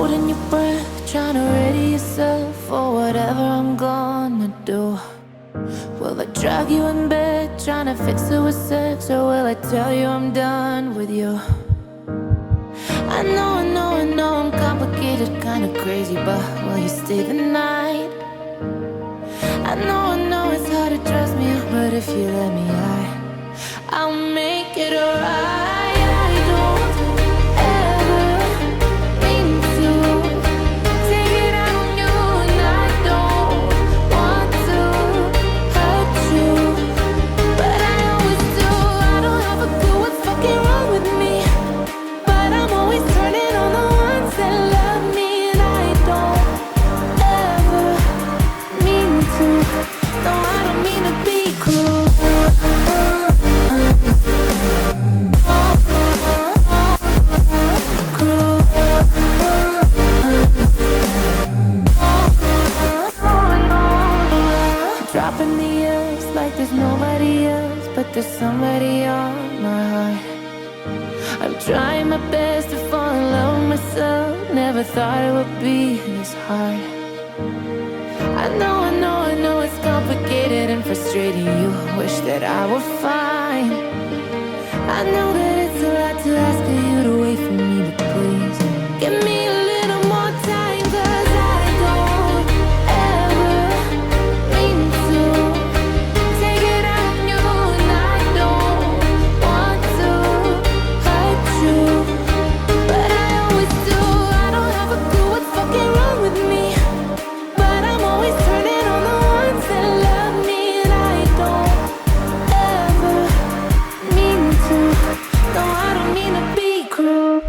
holding your breath, trying to ready yourself for whatever I'm gonna do. Will I drag you in bed, trying to fix it with sex, or will I tell you I'm done with you? I know I'm complicated, kinda crazy, but will you stay the night? I know it's hard to trust me, but if you let me, I'll make it alright. I don't ever mean to take it out on you, and I don't want to hurt you, but I always do. I don't have a clue what's fucking wrong with me, but I'm always turning on the ones that love me, and I don't ever mean to. No, I don't mean to be cruel. Dropping the years like there's nobody else, but there's somebody on my heart. I'm trying my best to fall in love with myself. Never thought it would be this hard. I know it's complicated and frustrating. You wish that I were fine. I know that it's a lot to ask of you to wait for me, but please give me a little more time, 'cause I don't ever mean to take it out on you, and I don't want to hurt you, but I always do. I don't have a clue what's fucking wrong with me, but I'm always turning on the ones that love me, and I don't ever mean to. No, I don't mean to be cruel.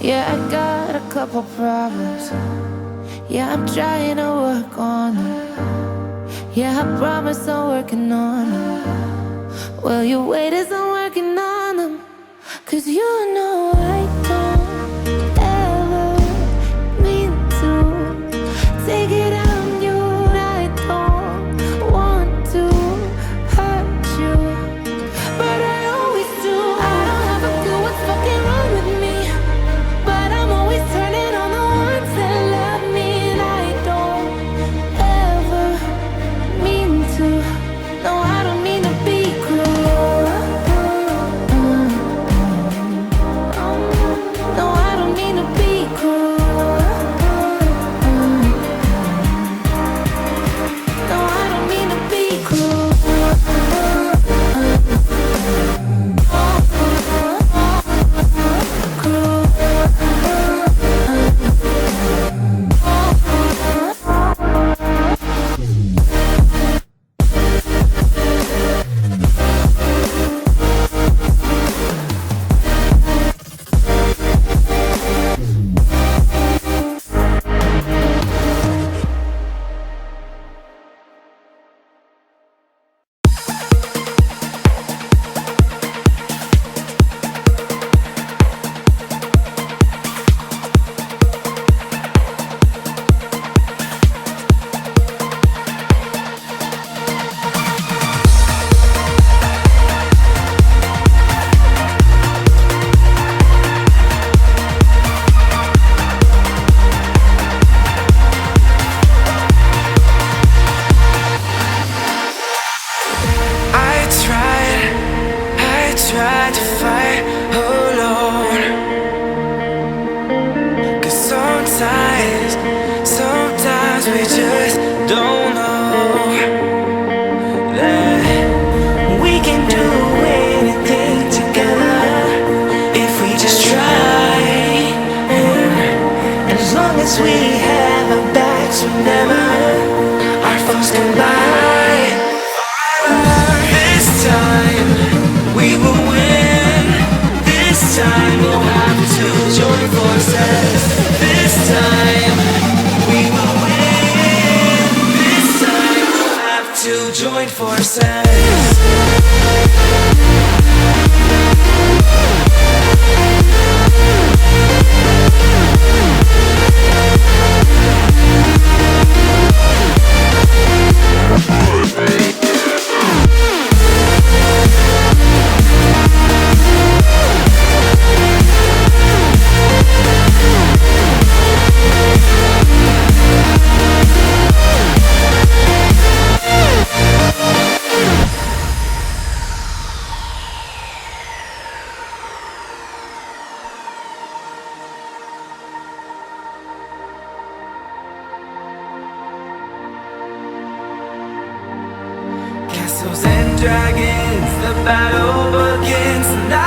Yeah, I got a couple problems. Yeah, I'm trying to work on them. Yeah, I promise I'm working on them. Well, you wait as I'm working on them, 'cause you know I don't ever mean to take it out on you, and I don't want to hurt you, but I always do. I don't have a clue what's fucking wrong with me, but I'm always turning on the ones that love me, and I don't ever mean to. No, I don't mean to be cruel. No, I don't mean to be cruel. No, I don't mean to be cruel. tried to fight alone, 'cause sometimes we just don't know that we can do anything together if we just try. And as long as we have our backs, whenever our foes combine, this time we will win. This time we'll have to join forces. This time we will win. This time we'll have to join forces. Castles and dragons, the battle begins. And